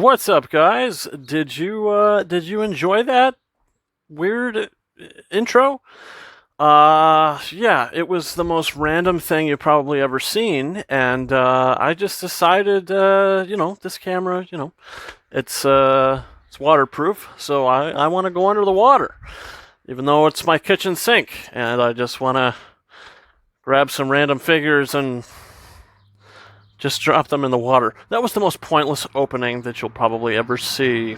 What's up, guys? Did you enjoy that weird intro? Yeah, it was the most random thing you've probably ever seen, and I just decided, this camera, it's waterproof, so I want to go under the water, even though it's my kitchen sink, and I just want to grab some random figures and just drop them in the water. That was the most pointless opening that you'll probably ever see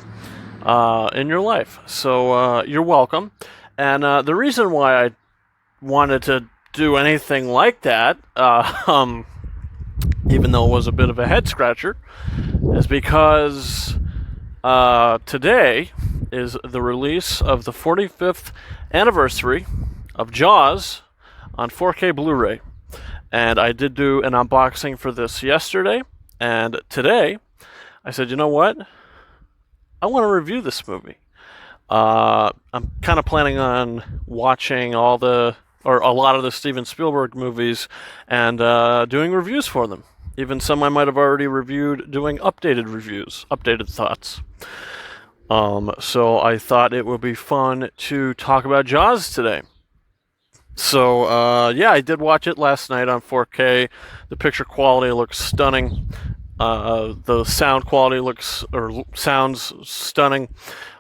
in your life. So you're welcome. And the reason why I wanted to do anything like that, even though it was a bit of a head scratcher, is because today is the release of the 45th anniversary of Jaws on 4K Blu-ray. And I did do an unboxing for this yesterday, and today I said, you know what? I want to review this movie. I'm kind of planning on watching a lot of the Steven Spielberg movies and doing reviews for them. Even some I might have already reviewed, doing updated reviews, updated thoughts. So I thought it would be fun to talk about Jaws today. So, yeah, I did watch it last night on 4K. The picture quality looks stunning. The sound quality sounds stunning.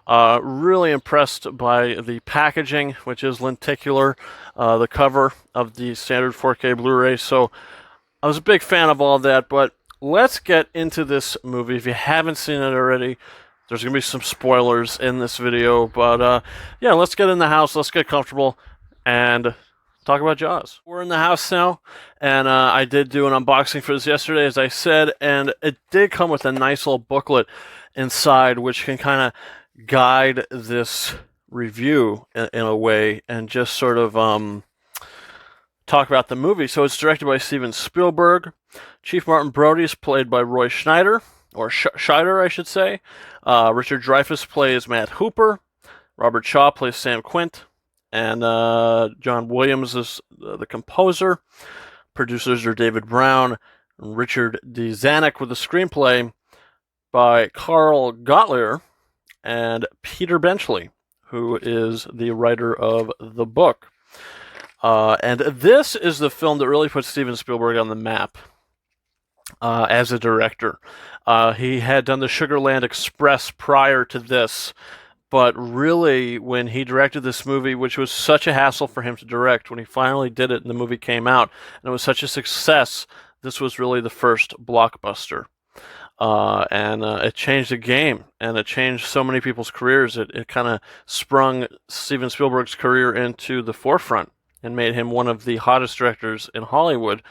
Really impressed by the packaging, which is lenticular, the cover of the standard 4K Blu-ray. So I was a big fan of all that, but let's get into this movie. If you haven't seen it already, there's going to be some spoilers in this video, but yeah, let's get in the house, let's get comfortable, and talk about Jaws. We're in the house now, and I did do an unboxing for this yesterday, as I said, and it did come with a nice little booklet inside, which can kind of guide this review in a way, and just sort of talk about the movie. So it's directed by Steven Spielberg. Chief Martin Brody is played by Roy Schneider, or Scheider, I should say. Richard Dreyfuss plays Matt Hooper. Robert Shaw plays Sam Quint. And John Williams is the composer. Producers are David Brown and Richard D. Zanuck, with a screenplay by Carl Gottlieb and Peter Benchley, who is the writer of the book. And this is the film that really put Steven Spielberg on the map as a director. He had done the Sugarland Express prior to this, but really, when he directed this movie, which was such a hassle for him to direct, when he finally did it and the movie came out, and it was such a success, this was really the first blockbuster. And it changed the game, and it changed so many people's careers. It kind of sprung Steven Spielberg's career into the forefront and made him one of the hottest directors in Hollywood.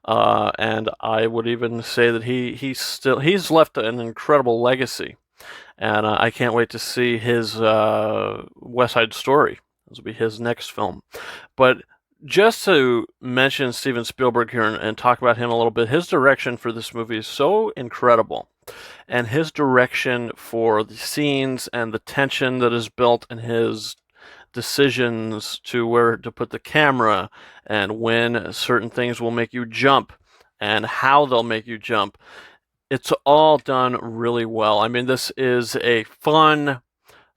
And I would even say that he's left an incredible legacy. And I can't wait to see his West Side Story. This will be his next film. But just to mention Steven Spielberg here and talk about him a little bit, his direction for this movie is so incredible. And his direction for the scenes and the tension that is built in his decisions to where to put the camera, and when certain things will make you jump and how they'll make you jump. It's all done really well. I mean, this is a fun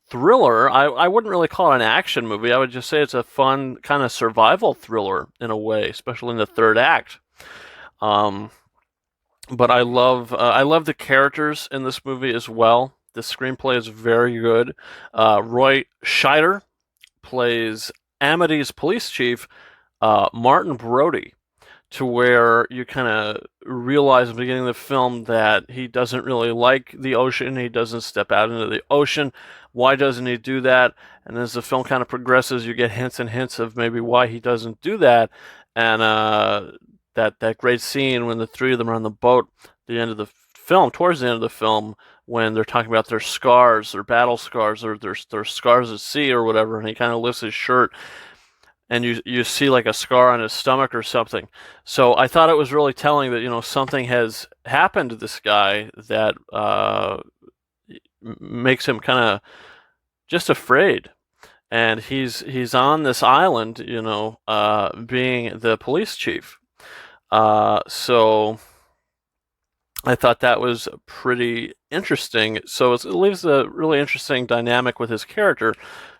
thriller. I wouldn't really call it an action movie. I would just say it's a fun kind of survival thriller in a way, especially in the third act. But I love the characters in this movie as well. The screenplay is very good. Roy Scheider plays Amity's police chief, Martin Brody, to where you kind of realize at the beginning of the film that he doesn't really like the ocean. He doesn't step out into the ocean. Why doesn't he do that? And as the film kind of progresses, you get hints and hints of maybe why he doesn't do that. And that great scene when the three of them are on the boat at the end of the film, towards the end of the film, when they're talking about their scars, their battle scars, or their scars at sea or whatever, and he kind of lifts his shirt, and you see like a scar on his stomach or something. So I thought it was really telling that, something has happened to this guy that makes him kind of just afraid. And he's on this island, being the police chief. So I thought that was pretty interesting. So it leaves a really interesting dynamic with his character.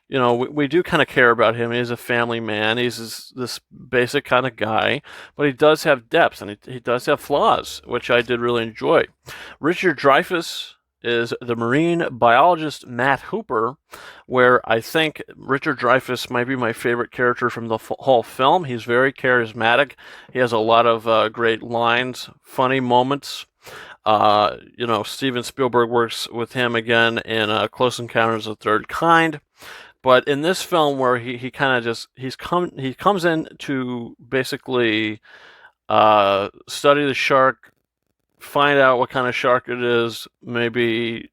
We do kind of care about him. He's a family man. He's this basic kind of guy, but he does have depth and he does have flaws, which I did really enjoy. Richard Dreyfuss is the marine biologist Matt Hooper, where I think Richard Dreyfuss might be my favorite character from the whole film. He's very charismatic. He has a lot of great lines, funny moments. Steven Spielberg works with him again in Close Encounters of the Third Kind. But in this film, where he kind of just he comes in to basically study the shark, find out what kind of shark it is. Maybe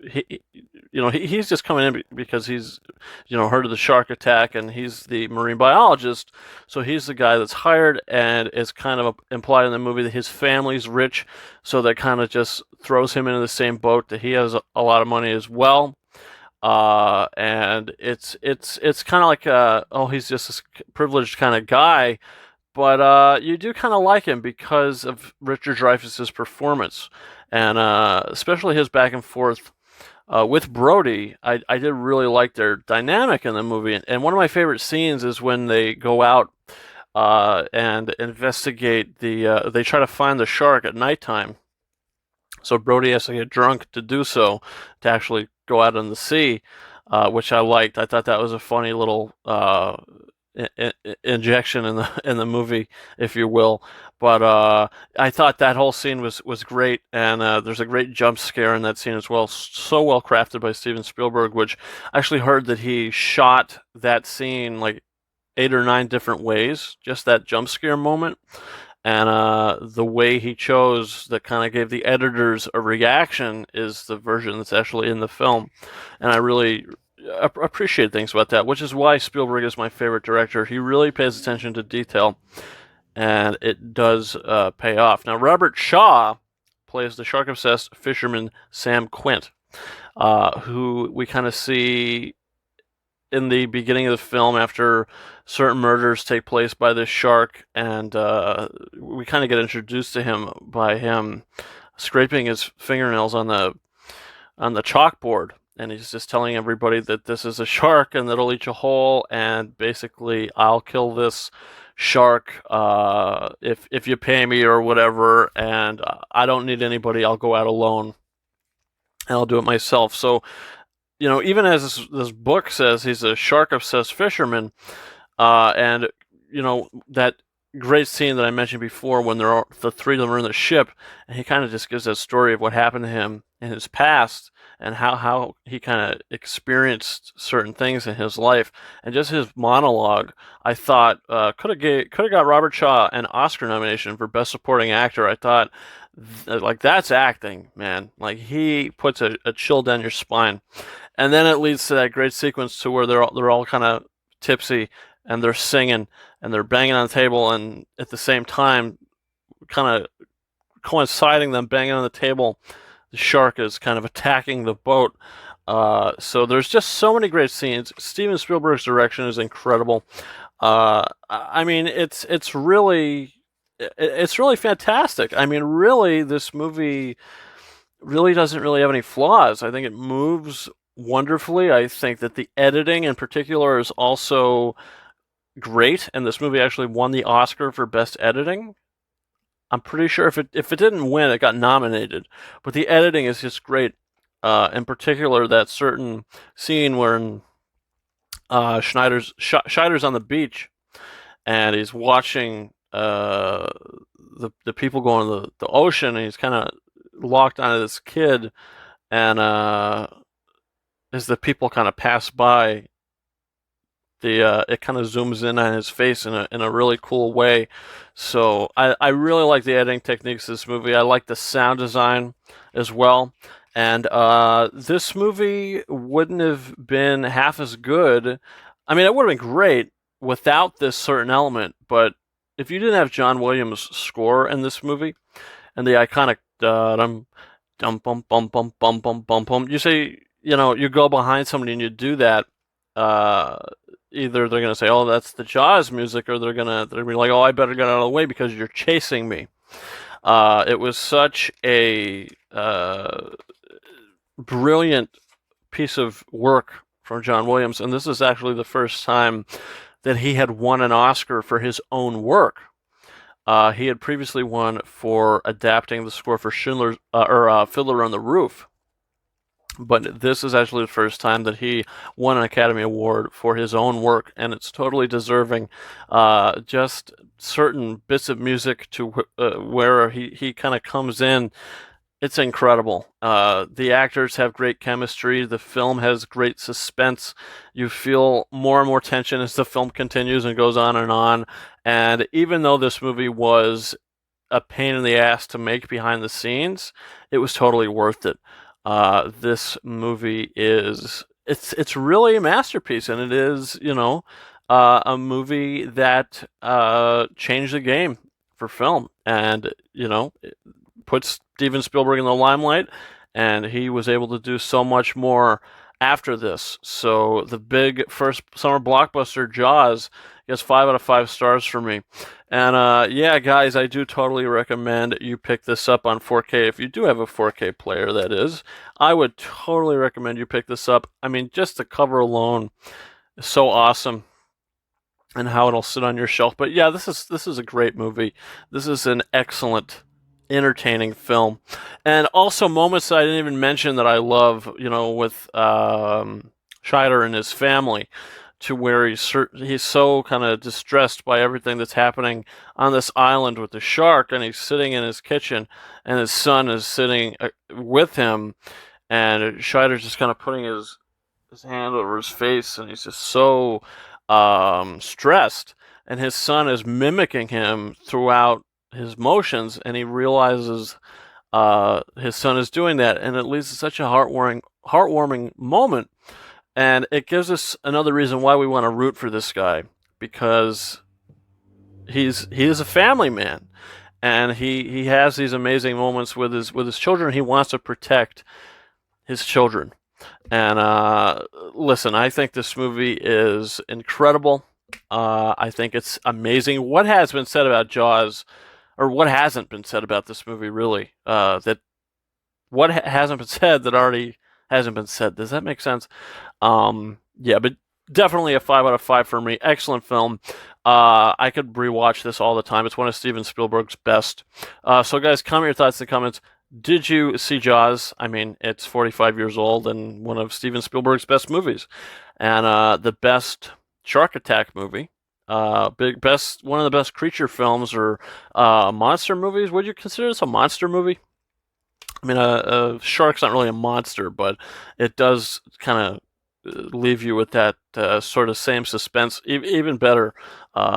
he's just coming in because he's heard of the shark attack, and he's the marine biologist, so he's the guy that's hired, and it's kind of implied in the movie that his family's rich, so that kind of just throws him into the same boat that he has a lot of money as well. And it's kind of like he's just this privileged kind of guy, but you do kind of like him because of Richard Dreyfuss's performance, and especially his back and forth with Brody. I did really like their dynamic in the movie, and one of my favorite scenes is when they go out and investigate they try to find the shark at nighttime. So Brody has to get drunk to do so, to actually go out in the sea, which I liked. I thought that was a funny little injection in the movie, if you will. But I thought that whole scene was great, and there's a great jump scare in that scene as well. So well crafted by Steven Spielberg, which I actually heard that he shot that scene like 8 or 9 different ways, just that jump scare moment. And the way he chose that kind of gave the editors a reaction is the version that's actually in the film. And I really appreciate things about that, which is why Spielberg is my favorite director. He really pays attention to detail, and it does pay off. Now, Robert Shaw plays the shark-obsessed fisherman Sam Quint, who we kind of see in the beginning of the film after certain murders take place by this shark, and we kind of get introduced to him by him scraping his fingernails on the chalkboard, and he's just telling everybody that this is a shark and that it'll eat you whole, and basically I'll kill this shark if you pay me or whatever, and I don't need anybody. I'll go out alone and I'll do it myself. So even as this book says, he's a shark-obsessed fisherman, and that great scene that I mentioned before when the three of them are in the ship, and he kind of just gives that story of what happened to him in his past and how he kind of experienced certain things in his life, and just his monologue, I thought could have got Robert Shaw an Oscar nomination for Best Supporting Actor. I thought like that's acting, man. Like he puts a chill down your spine. And then it leads to that great sequence to where they're all kind of tipsy, and they're singing and they're banging on the table, and at the same time, kind of coinciding them banging on the table, the shark is kind of attacking the boat. So there's just so many great scenes. Steven Spielberg's direction is incredible. I mean, it's really fantastic. I mean, really, this movie really doesn't really have any flaws. I think it moves wonderfully. I think that the editing in particular is also great, and this movie actually won the Oscar for Best Editing. I'm pretty sure if it didn't win, it got nominated. But the editing is just great. In particular, that certain scene where Scheider's on the beach, and he's watching the people go into the ocean, and he's kind of locked onto this kid, and as the people kind of pass by, it kind of zooms in on his face in a really cool way. So I really like the editing techniques of this movie. I like the sound design as well. And this movie wouldn't have been half as good. I mean, it would have been great without this certain element, but if you didn't have John Williams' score in this movie and the iconic dum dum bum bum bum bum bum bum bum, you go behind somebody and you do that, either they're gonna say, "Oh, that's the Jaws music," or they're gonna be like, "Oh, I better get out of the way because you're chasing me." It was such a brilliant piece of work from John Williams, and this is actually the first time that he had won an Oscar for his own work. He had previously won for adapting the score for Fiddler on the Roof, but this is actually the first time that he won an Academy Award for his own work, and it's totally deserving. Just certain bits of music to where he kind of comes in. It's incredible. The actors have great chemistry. The film has great suspense. You feel more and more tension as the film continues and goes on and on. And even though this movie was a pain in the ass to make behind the scenes, it was totally worth it. This movie it's really a masterpiece, and it is, a movie that changed the game for film, and it puts Steven Spielberg in the limelight, and he was able to do so much more after this. So the big first summer blockbuster, Jaws, gets 5 out of 5 stars for me. And yeah, guys, I do totally recommend you pick this up on 4K. If you do have a 4K player, that is, I would totally recommend you pick this up. I mean, just the cover alone is so awesome, and how it'll sit on your shelf. But yeah, this is a great movie. This is an excellent, entertaining film, and also moments that I didn't even mention that I love. With Scheider and his family, to where he's so kind of distressed by everything that's happening on this island with the shark, and he's sitting in his kitchen, and his son is sitting with him, and Scheider's just kind of putting his hand over his face, and he's just so stressed, and his son is mimicking him throughout his motions, and he realizes his son is doing that, and it leads to such a heartwarming moment. And it gives us another reason why we want to root for this guy, because he is a family man, and he has these amazing moments with his children. He wants to protect his children. And listen, I think this movie is incredible. I think it's amazing. What has been said about Jaws, or what hasn't been said about this movie, really? What hasn't been said that already hasn't been said. Does that make sense? Yeah, but definitely a 5 out of 5 for me. Excellent film. I could rewatch this all the time. It's one of Steven Spielberg's best. So guys, comment your thoughts in the comments. Did you see Jaws? I mean, it's 45 years old and one of Steven Spielberg's best movies, and the best shark attack movie. One of the best creature films, or monster movies. Would you consider this a monster movie? I mean, a shark's not really a monster, but it does kind of leave you with that sort of same suspense, even better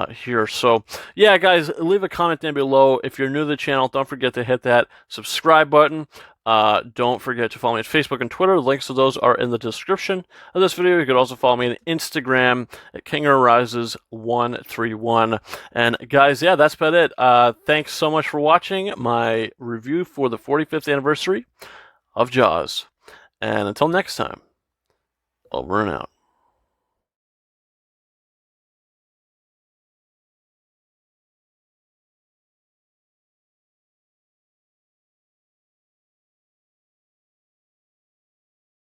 here. So, yeah, guys, leave a comment down below. If you're new to the channel, don't forget to hit that subscribe button. Don't forget to follow me on Facebook and Twitter. The links to those are in the description of this video. You could also follow me on Instagram at KingArises131. And guys, yeah, that's about it. Thanks so much for watching my review for the 45th anniversary of Jaws. And until next time, over and out.